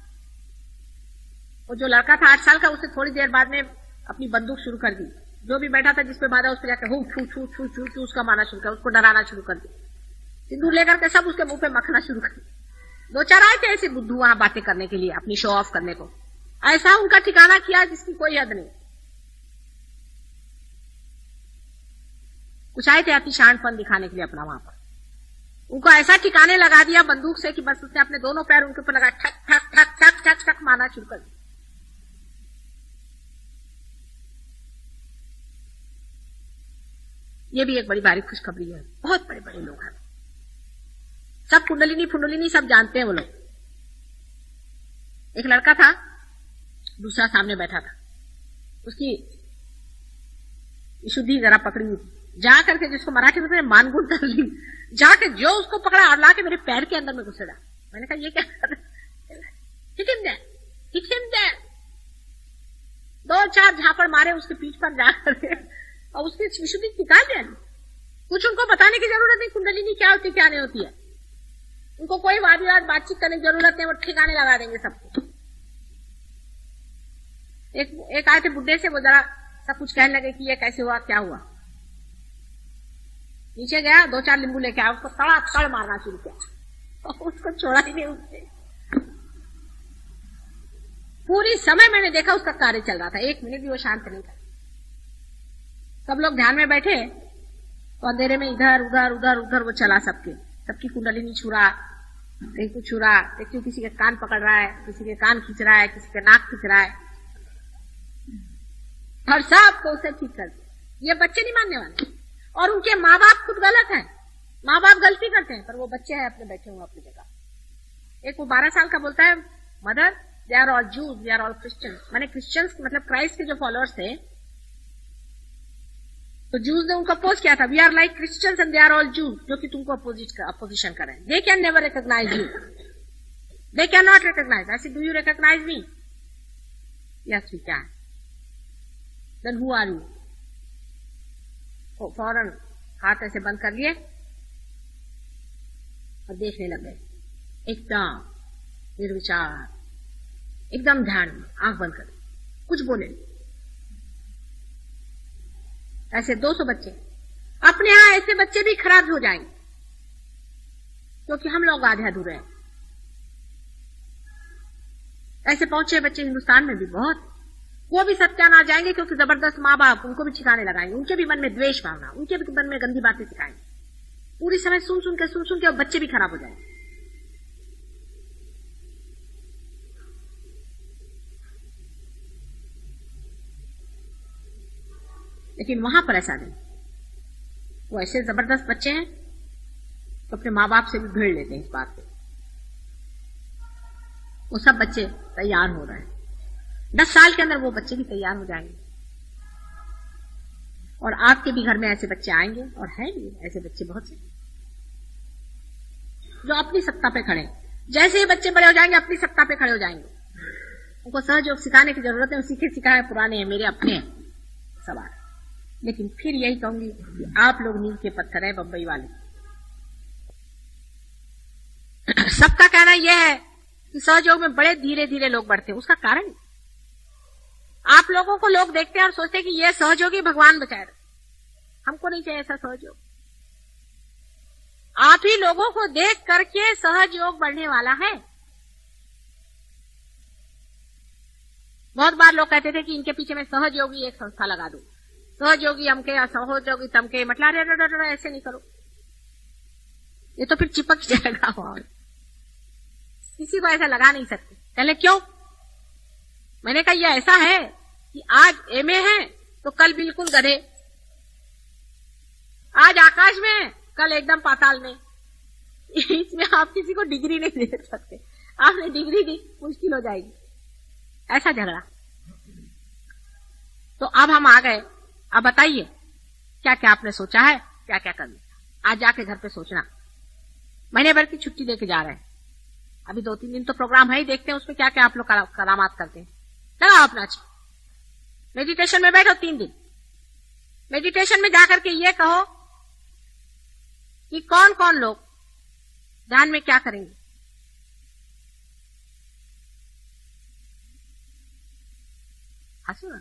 वो जो लड़का था 8 साल का, उससे थोड़ी देर बाद में अपनी बंदूक शुरू कर दी। जो भी बैठा था, जिसपे बाधा, उस पर जाकर हू छू छू छू छू छू उसका मारना शुरू कर, उसको डराना शुरू कर दी। सिंदूर लेकर के सब उसके मुंह पे मखना शुरू कर दी। 2-4 आए थे ऐसे बुद्धू वहां बातें करने के लिए, अपनी शो ऑफ करने को। ऐसा उनका ठिकाना किया जिसकी कोई हद नहीं। कुछ आए थे अति शानपन दिखाने के लिए अपना वहां पर। उनको ऐसा ठिकाने लगा दिया बंदूक से कि बस उसने अपने दोनों पैर उनके ऊपर लगा, ठक ठक ठक ठक ठक ठक मारना शुरू कर दिया। ये भी एक बड़ी भारी खुशखबरी है। बहुत बड़े बड़े लोग हैं, सब कुंडलिनी फुंडलिनी सब जानते हैं वो लोग। एक लड़का था, दूसरा सामने बैठा था, उसकी शुद्धि जरा पकड़ी हुई थी। जा करके, जिसको मराठी में मानगुट कर ली, जाके जो उसको पकड़ा और लाके मेरे पैर के अंदर में घुसे डाला। मैंने कहा ये क्या कर रहे? 2-4 झापड़ मारे उसके पीठ पर जाकर, और उसकी विशुद्धि टिका दिया। कुछ उनको बताने की जरूरत नहीं कुंडलिनी क्या होती क्या नहीं होती है। उनको कोई वाद विवाद बातचीत करने की जरूरत नहीं, वो ठिकाने लगा देंगे सबको। एक आए थे बुड्ढे से, वो जरा सब कुछ कहने लगे कि ये कैसे हुआ क्या हुआ। नीचे गया, 2-4 नींबू लेके आया, उसको तड़ा तड़ मारना शुरू किया, उसको छोड़ा ही नहीं उससे। पूरी समय मैंने देखा उसका कार्य चल रहा था, 1 मिनट भी वो शांत नहीं था। सब लोग ध्यान में बैठे, तो अंधेरे में इधर उधर उधर उधर वो चला, सबकी कुंडलिनी छुरा, कहीं कुछ छुरा, देखिए किसी के कान पकड़ रहा है, किसी के कान खींच रहा है, किसी के नाक खींच रहा है, और सबको उसे ठीक कर दिया। ये बच्चे नहीं मानने वाले, और उनके माँ बाप खुद गलत हैं। माँ बाप गलती करते हैं, पर वो बच्चे हैं अपने बैठे हुए अपनी जगह। एक वो 12 साल का बोलता है, mother they are all Jews, they are all Christians. माने क्रिश्चियंस मतलब क्राइस्ट के जो फॉलोअर्स थे, तो जूज ने उनको अपोज किया था, we are like Christians and they are all Jews, जो कि तुमको अपोजिशन करें। They can never recognize you, they can not recognize. I said, do you recognize me? Yes we can. Then who are you? फौरन हाथ ऐसे बंद कर लिए और देखने लग गए, एकदम निर्विचार, एकदम ध्यान में, आंख बंद कर, कुछ बोले नहीं। ऐसे 200 बच्चे, अपने यहां ऐसे बच्चे भी खराब हो जाएंगे, क्योंकि हम लोग आधे अधूरे हैं। ऐसे पहुंचे बच्चे हिंदुस्तान में भी बहुत, वो भी सत्यान आ जाएंगे, क्योंकि जबरदस्त माँ बाप उनको भी ठिकाने लगाएंगे, उनके भी मन में द्वेष भावना, उनके भी मन में गंदी बातें सिखाएंगे। पूरी समय सुन सुन के और बच्चे भी खराब हो जाएंगे। लेकिन वहां पर ऐसा नहीं, वो ऐसे जबरदस्त बच्चे हैं तो अपने माँ बाप से भी भिड़ लेते हैं इस बात पे। वो सब बच्चे तैयार हो रहे हैं, 10 साल के अंदर वो बच्चे भी तैयार हो जाएंगे, और आपके भी घर में ऐसे बच्चे आएंगे, और हैं भी ऐसे बच्चे बहुत से जो अपनी सत्ता पे खड़े। जैसे ही बच्चे बड़े हो जाएंगे अपनी सत्ता पे खड़े हो जाएंगे। उनको सहयोग सिखाने की जरूरत है, सीखे सिखाए पुराने हैं, मेरे अपने हैं सवाल। लेकिन फिर यही कहूंगी कि आप लोग नींव के पत्थर है बम्बई वाले। सबका कहना यह है कि सहयोग में बड़े धीरे धीरे लोग बढ़ते हैं। उसका कारण आप लोगों को लोग देखते हैं और सोचते हैं कि यह सहयोगी भगवान बचाए। हमको नहीं चाहिए ऐसा सहयोग। आप ही लोगों को देख करके सहयोग बढ़ने वाला है। बहुत बार लोग कहते थे कि इनके पीछे में सहयोगी एक संस्था लगा दूं, सहयोगी हमके या सहयोगी तमके, मतलब ऐसे नहीं करो, ये तो फिर चिपक जाएगा। किसी को ऐसा लगा नहीं सकते। पहले क्यों? मैंने कहा यह ऐसा है कि आज एमए है तो कल बिल्कुल गधे, आज आकाश में कल एकदम पाताल में। इसमें आप किसी को डिग्री नहीं दे सकते। आपने डिग्री दी मुश्किल हो जाएगी। ऐसा झगड़ा। तो अब हम आ गए। अब बताइए क्या क्या आपने सोचा है, क्या क्या करना। आज जाके घर पे सोचना। महीने भर की छुट्टी लेके जा रहे हैं। अभी 2-3 दिन तो प्रोग्राम है ही, देखते हैं उसमें क्या क्या आप लोग करामात करते हैं। लगाओ अपना मेडिटेशन में बैठो 3 दिन। मेडिटेशन में जाकर के ये कहो कि कौन कौन लोग ध्यान में क्या करेंगे। हंसो ना।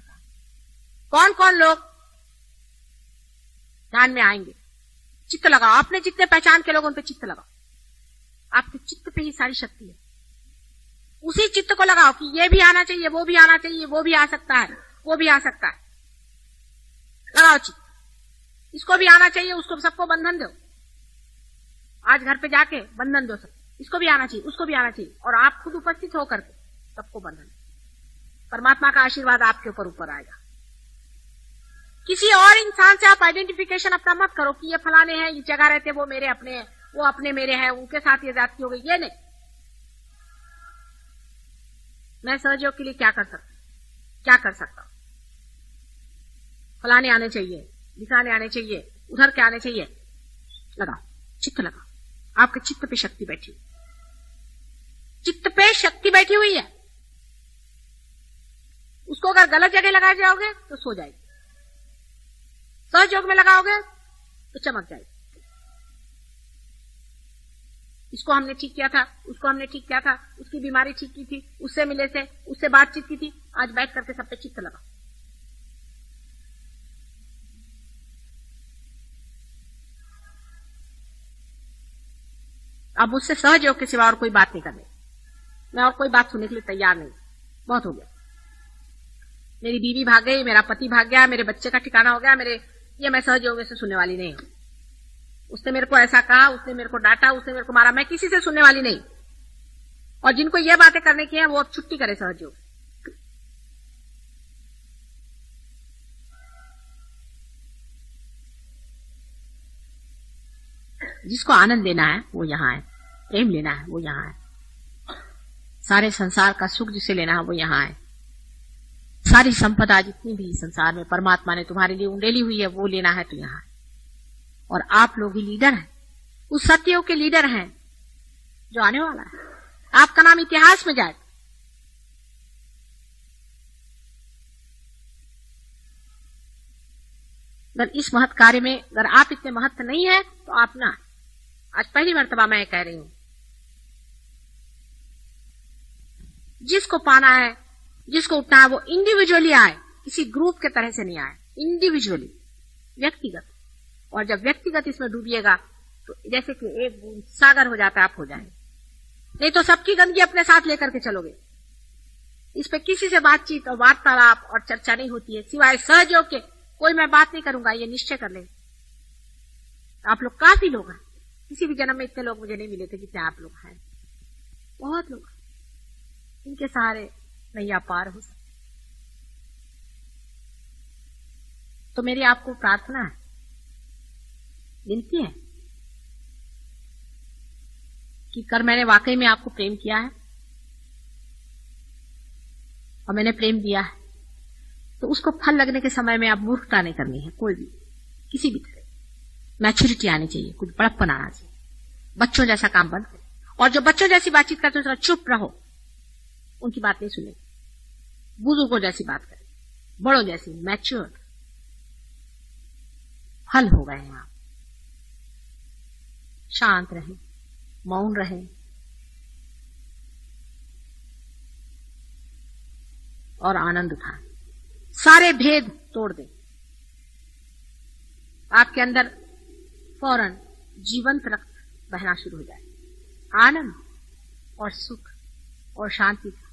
कौन कौन लोग ध्यान में आएंगे। चित्त लगाओ। आपने जितने पहचान के लोग उन पे चित्त लगाओ। आपके चित्त पे ही सारी शक्ति है। उसी चित्त को लगाओ कि ये भी आना चाहिए, वो भी आना चाहिए, वो भी आ सकता है, वो भी आ सकता है। लगाओ चित्त। इसको भी आना चाहिए, उसको सबको बंधन दो। आज घर पे जाके बंधन दो सब। इसको भी आना चाहिए, उसको भी आना चाहिए, और आप खुद उपस्थित होकर के सबको बंधन। परमात्मा का आशीर्वाद आपके ऊपर आएगा। किसी और इंसान से आप आइडेंटिफिकेशन अपना मत करो कि ये फलाने हैं, ये जगह रहते, वो मेरे अपने हैं, वो अपने मेरे हैं, उनके साथ ये जाति हो गई। ये नहीं। मैं सहयोग के लिए क्या कर सकता हूं। फलाने आने चाहिए, दिखाने आने चाहिए, उधर के आने चाहिए। लगाओ चित्त, लगाओ। आपके चित्त पे शक्ति बैठी हुई, चित्त पे शक्ति बैठी हुई है। उसको अगर गलत जगह लगा जाओगे तो सो जाएगी। सहयोग में लगाओगे तो चमक जाएगी। इसको हमने ठीक किया था, उसको हमने ठीक किया था, उसकी बीमारी ठीक की थी, उससे मिले थे, उससे बातचीत की थी। आज बैठ करके सब पे चित्त लगाओ। अब मुझसे सहयोग के सिवा और कोई बात नहीं करनी। मैं और कोई बात सुनने के लिए तैयार नहीं। बहुत हो गया। मेरी बीवी भाग गई, मेरा पति भाग गया, मेरे बच्चे का ठिकाना हो गया, ये मैं सहयोग से सुनने वाली नहीं हूं। उसने मेरे को ऐसा कहा, उसने मेरे को डांटा, उसने मेरे को मारा, मैं किसी से सुनने वाली नहीं। और जिनको ये बातें करने की है वो अब छुट्टी करे सहयोग। जिसको आनंद लेना है वो यहां है, प्रेम लेना है वो यहां है, सारे संसार का सुख जिसे लेना है वो यहां है, सारी संपदा जितनी भी संसार में परमात्मा ने तुम्हारे लिए उंडेली हुई है वो लेना है तो यहां है। और आप लोग ही लीडर हैं, उस सत्यों के लीडर हैं जो आने वाला है। आपका नाम इतिहास में जाए। अगर इस महत् कार्य में अगर आप इतने महत्व नहीं है तो आप ना। आज पहली मर्तबा मैं कह रही हूं, जिसको पाना है, जिसको उठना है वो इंडिविजुअली आए, किसी ग्रुप के तरह से नहीं आए, इंडिविजुअली, व्यक्तिगत। और जब व्यक्तिगत इसमें डूबिएगा तो जैसे कि एक बूंद सागर हो जाता है, आप हो जाएंगे। नहीं तो सबकी गंदगी अपने साथ लेकर के चलोगे। इस पे किसी से बातचीत और वार्तालाप और चर्चा नहीं होती है सिवाय सहयोग के। कोई मैं बात नहीं करूंगा, ये निश्चय कर ले। आप लोग काफी लोग हैं, किसी भी जन्म में इतने लोग मुझे नहीं मिले थे जितने आप लोग हैं। बहुत लोग, इनके सहारे नैया पार हो सकती। तो मेरी आपको प्रार्थना है, विनती है कि कर मैंने वाकई में आपको प्रेम किया है और मैंने प्रेम दिया है तो उसको फल लगने के समय में आप मूर्खता नहीं करनी है। कोई भी, किसी भी तरह मैच्योरिटी आनी चाहिए, कुछ बड़प्पन आना चाहिए। बच्चों जैसा काम बंद करें और जो बच्चों जैसी बातचीत करते हैं चुप रहो, उनकी बात नहीं सुने। बुजुर्गों जैसी बात करें, बड़ों जैसी, मैच्योर। हल हो गए हैं आप। शांत रहें, मौन रहें और आनंद उठाएं। सारे भेद तोड़ दें। आपके अंदर फौरन जीवंत रक्त बहना शुरू हो जाए। आनंद और सुख और शांति का